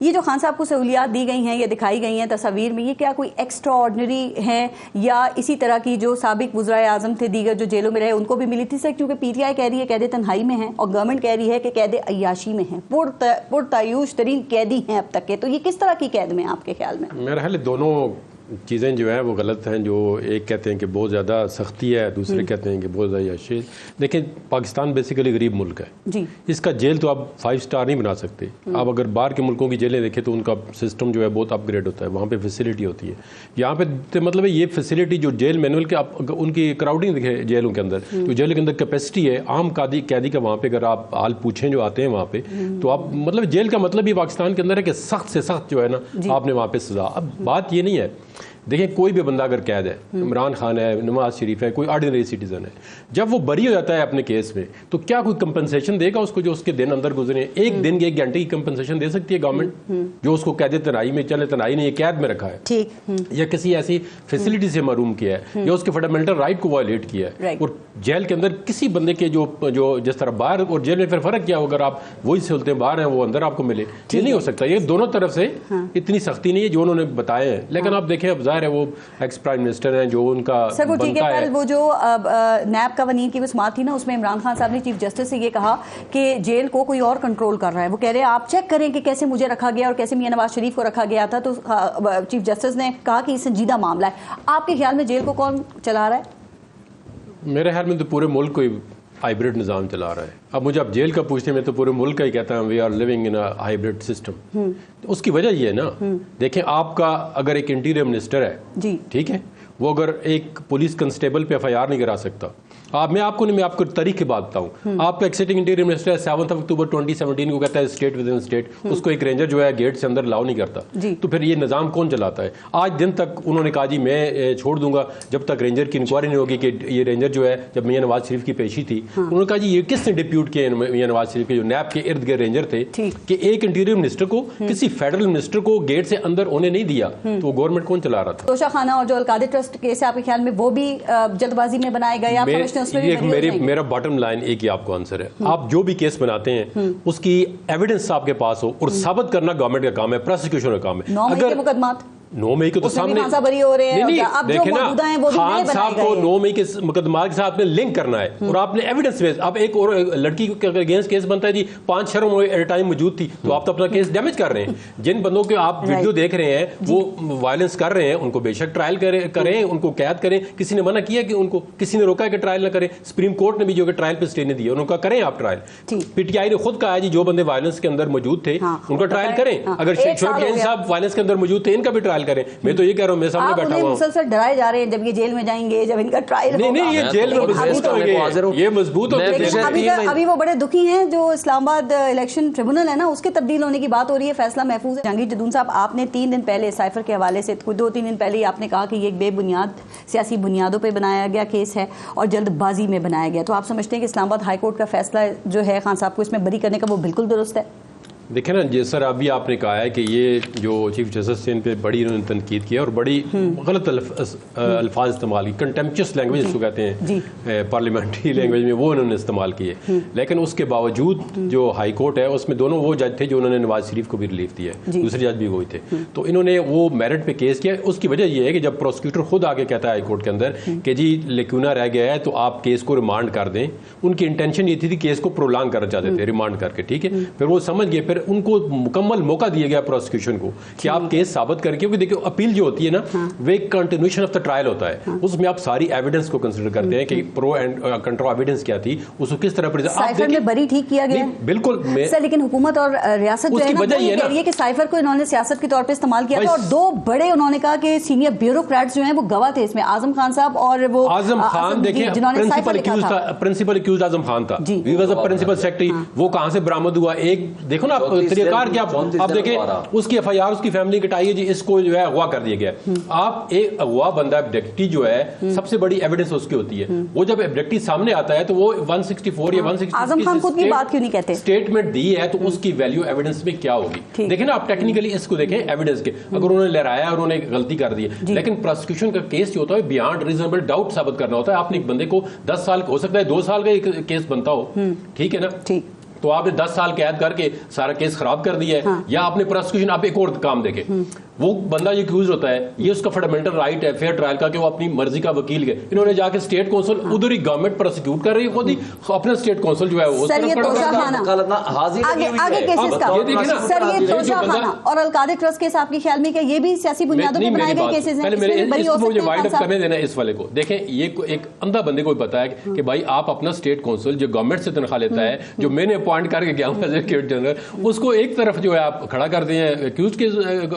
ये जो खान साहब को सहूलियात दी गई हैं या दिखाई गई हैं तस्वीर में, ये क्या कोई एक्स्ट्रा ऑर्डिनरी हैं या इसी तरह की जो साबिक वज़राए आज़म थे दीगर जो जेलों में रहे उनको भी मिली थी सर? क्योंकि पीटीआई कह रही है कैद तन्हाई में हैं और गवर्नमेंट कह रही है कि कैद अय्याशी में हैं, पुरतायूश तरीन कैदी हैं अब तक के। तो ये किस तरह की कैद में आपके ख्याल में? मेरा ख्याल दोनों चीज़ें जो हैं वो गलत हैं। जो एक कहते हैं कि बहुत ज़्यादा सख्ती है, दूसरे कहते हैं कि बहुत ज़्यादा अय्याशी। देखिए, पाकिस्तान बेसिकली गरीब मुल्क है जी। इसका जेल तो आप 5 स्टार नहीं बना सकते। आप अगर बाहर के मुल्कों की जेलें देखें तो उनका सिस्टम जो है बहुत अपग्रेड होता है, वहाँ पे फैसिलिटी होती है। यहाँ पे तो मतलब ये फैसिलिटी जो जेल मैनुअल के आप उनकी क्राउडिंग देखें जेलों के अंदर, तो जेल के अंदर कैपेसिटी है आम कैदी का, वहाँ पे अगर आप हाल पूछें जो आते हैं वहाँ पे, तो आप मतलब जेल का मतलब ही पाकिस्तान के अंदर है कि सख्त से सख्त जो है ना आपने वहाँ पे सजा। अब बात ये नहीं है, देखिए कोई भी बंदा अगर कैद है, इमरान खान है, नवाज शरीफ है, कोई ऑर्डिनरी सिटीजन है, जब वो बरी हो जाता है अपने केस में तो क्या कोई कंपनसेशन देगा उसको जो उसके दिन अंदर गुजरे? एक दिन की 1 घंटे की कंपनसेशन दे सकती है गवर्नमेंट जो उसको कैद तनाई में चले, तनाई ने ये कैद में रखा है या किसी ऐसी फैसिलिटी से महरूम किया है या उसके फंडामेंटल राइट को वायलेट किया है। और जेल के अंदर किसी बंदे के जो जिस तरह बाहर और जेल में फिर फर्क क्या हो, अगर आप वही सहूलतें बाहर हैं वो अंदर आपको मिले, ये नहीं हो सकता। ये दोनों तरफ से इतनी सख्ती नहीं है जो उन्होंने बताए हैं। लेकिन आप देखें अब है वो एक्स प्राइम मिनिस्टर हैं जो उनका सर वो ठीक है, कल वो जो नैब कवानीन की वो समाअत थी ना, उसमें इमरान खान साहब ने चीफ जस्टिस से ये कहा कि जेल को कोई और कंट्रोल कर रहा है। वो कह रहे हैं आप चेक करें कि कैसे मुझे रखा गया और कैसे मियां नवाज शरीफ को रखा गया था। तो चीफ जस्टिस ने कहा कि संजीदा मामला है। आपके ख्याल में जेल को कौन चला रहा है? मेरे ख्याल में तो पूरे मुल्क को हाइब्रिड निज़ाम चला रहा है। अब मुझे आप जेल का पूछते हैं, मैं तो पूरे मुल्क का ही कहता हूँ we are living in a hybrid system. तो उसकी वजह ये है ना, देखें आपका अगर एक इंटीरियर मिनिस्टर है जी, ठीक है, वो अगर एक पुलिस कंस्टेबल पे एफआईआर नहीं करा सकता, मैं आपको तारीख की बात बताऊं, आपका एक सिटिंग इंटीरियर मिनिस्टर है 7 अक्टूबर 2017 को कहता है स्टेट विद इन स्टेट, उसको एक रेंजर जो है गेट से अंदर अलाउ नहीं करता। तो फिर ये निजाम कौन चलाता है? आज दिन तक उन्होंने कहा जी मैं छोड़ दूंगा जब तक रेंजर की इंक्वायरी नहीं होगी कि ये रेंजर जो है, जब मियां नवाज शरीफ की पेशी थी उन्होंने कहा जी ये किसने डिप्यूट किया मियां नवाज शरीफ के जो नैब के इर्द गिर्द रेंजर थे कि एक इंटीरियर मिनिस्टर को किसी फेडरल मिनिस्टर को गेट से अंदर होने नहीं दिया, तो गवर्नमेंट कौन चला रहा था? तोशा खाना और जो अलकादर ट्रस्ट केस है आपके ख्याल में वो भी जल्दबाजी में बनाया गया? मेरा बॉटम लाइन एक ही आपको आंसर है, आप जो भी केस बनाते हैं उसकी एविडेंस आपके पास हो और साबित करना गवर्नमेंट का काम है, प्रोसिक्यूशन का काम है। अगर मुकदमात 9 मई को तो सामने बरी हो रहे हैं, नहीं देखे ना, खान साहब को 9 मई के मुकदमा के साथ में लिंक करना है और आपने एविडेंस बेस। अब एक और लड़की के अगेंस्ट केस बनता है जी 5 शहरों एट टाइम मौजूद थी, तो आप तो अपना केस डैमेज कर रहे हैं। जिन बंदों के आप वीडियो देख रहे हैं वो वायलेंस कर रहे हैं, उनको बेशक ट्रायल करें, उनको कैद करें। किसी ने मना किया कि उनको, किसी ने रोका है कि ट्रायल ना करें? सुप्रीम कोर्ट ने भी जो कि ट्रायल पे स्टे ने दिया, उनका करें आप ट्रायल। पीटीआई ने खुद कहा है जी जो बंदे वायलेंस के अंदर मौजूद थे उनका ट्रायल करें। अगर शोएब साहब वायलेंस के अंदर मौजूद थे इनका भी ट्रायल करें। मैं तो कह रहा हूं, मैं सामने बैठा हुआ हूं। मुसलसल डराए जा रहे हैं जब ये जेल में जाएंगे, जब इनका ट्रायल होगा। नहीं, ये जेल में ये मजबूत होंगे। अभी वो बड़े दुखी हैं जो इस्लामाबाद इलेक्शन ट्रिब्यूनल है ना, उसके तब्दील होने की बात हो रही है, फैसला महफूज है। जहांगीर जदून साहब, आपने 3 दिन पहले साइफर के हवाले से 2-3 दिन पहले आपने कहा कि ये एक बेबुनियाद सियासी बुनियादों पर बनाया गया केस है और जल्दबाजी में बनाया गया। तो आप समझते हैं कि इस्लामाबाद हाई कोर्ट का फैसला जो है खान साहब को इसमें बरी करने का वो बिल्कुल दुरुस्त है? देखिए ना, जैसा अभी आपने कहा है कि ये जो चीफ जस्टिस इन पे बड़ी इन्होंने तनकीद किया और बड़ी गलत अल्फाज इस्तेमाल की, कंटेम्पचुअस लैंग्वेज जिसको कहते हैं पार्लियामेंट्री लैंग्वेज में, वो उन्होंने इस्तेमाल किए। लेकिन उसके बावजूद जो हाई कोर्ट है उसमें दोनों वो जज थे जो उन्होंने नवाज शरीफ को भी रिलीफ दिया, दूसरे जज भी वही थे। तो इन्होंने वो मेरिट पे केस किया। उसकी वजह यह है कि जब प्रोसिक्यूटर खुद आके कहता है हाई कोर्ट के अंदर कि जी लेकुना रह गया है तो आप केस को रिमांड कर दें, उनकी इंटेंशन ये थी केस को प्रोलॉन्ग करना चाहते थे रिमांड करके, ठीक है। फिर वो समझ गए, फिर उनको मुकम्मल मौका दिया गया प्रोसिक्यूशन को कि आप केस साबित करके, क्योंकि देखिए अपील जो होती है ना वो एक कंटिन्यूएशन ऑफ द ट्रायल होता है। उसमें आप सारी एविडेंस को कंसीडर करते हैं कि प्रो एंड कंट्रा एविडेंस क्या थी, उसको किस तरह साइफर में बरी ठीक किया गया। बिल्कुल सर, लेकिन हुकूमत और रियासत जो है ना, वो ये कह रही है कि साइफर को इन्होंने सियासत के तौर पे इस्तेमाल किया था और 2 बड़े उन्होंने कहा कि सीनियर ब्यूरोक्रेट्स जो हैं वो गवाह थे इसमें, आजम खान साहब और वो आजम खान। देखिए प्रिंसिपल अक्यूज्ड आजम खान था, he was a principal secretary. वो कहां से बरामद हुआ? एक देखो ना तरीकाकार क्या, आप देखें उसकी एफआईआर उसकी फैमिली कटाई है जी, इसको जो है अगवा कर दिया गया। आप एक अगवा बंदा एब्डक्टी जो है सबसे बड़ी एविडेंस उसकी होती है, वो जब एब्डक्टी सामने आता है तो वो 164 या 160 आजम खान खुद की बात क्यों नहीं कहते? स्टेटमेंट दी है तो उसकी वैल्यू एविडेंस में क्या होगी? देखें ना आप टेक्निकली इसको देखें एविडेंस के, अगर उन्होंने लहराया उन्होंने गलती कर दी है, लेकिन प्रोसिक्यूशन का केस जो होता है बियॉन्ड रीजनेबल डाउट साबित करना होता है। आपने एक बंदे को 10 साल हो सकता है 2 साल का केस बनता हो, ठीक है ना, तो आपने 10 साल कैद करके सारा केस खराब कर दिया है, या आपने प्रोसिक्यूशन, आप एक और काम देखे, वो बंदा ये एक्यूज होता है, ये उसका फंडामेंटल राइट है फेयर ट्रायल का कि वो अपनी मर्जी का वकील है, इन्होंने जाके स्टेट काउंसिल उधर ही गवर्नमेंट प्रोसिक्यूट कर रही है, खुद ही अपना स्टेट काउंसिल जो है वो सर ये तोशाखाना और अलकादे ट्रस्ट केस आपके ख्याल में क्या ये भी सियासी बुनियादों पे बनाए गए केसेस हैं? मुझे वाइड अप करने देना इस वाले को। देखें, ये एक अंधा बंदे को पता है कि भाई आप अपना स्टेट काउंसिल जो गवर्नमेंट से तनख्वाह लेता है, जो मैंने अपॉइंट करके गया हूं एडवोकेट जनरल, उसको एक तरफ जो है आप खड़ा कर दिए हैं एक्यूज के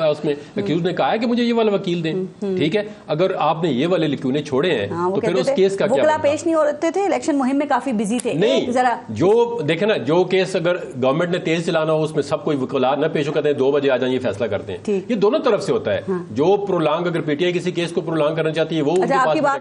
उसमें। एक्यूज ने कहा है कि मुझे ये वाला वकील दें, ठीक है, अगर आपने ये वाले लिक्यूने छोड़े हैं तो फिर उस केस का क्या? पेश नहीं होते थे, इलेक्शन मुहिम में काफी बिजी थे। नहीं, जरा जो देखे ना, जो केस अगर गवर्नमेंट ने तेज चलाना हो उसमें सब कोई वकीलात न पेश करते हैं, 2 बजे आ जाए, ये फैसला करते हैं। ये दोनों तरफ से होता है। जो प्रोलॉन्ग, अगर पीटीआई किसी केस को प्रोलॉन्ग करना चाहती है वो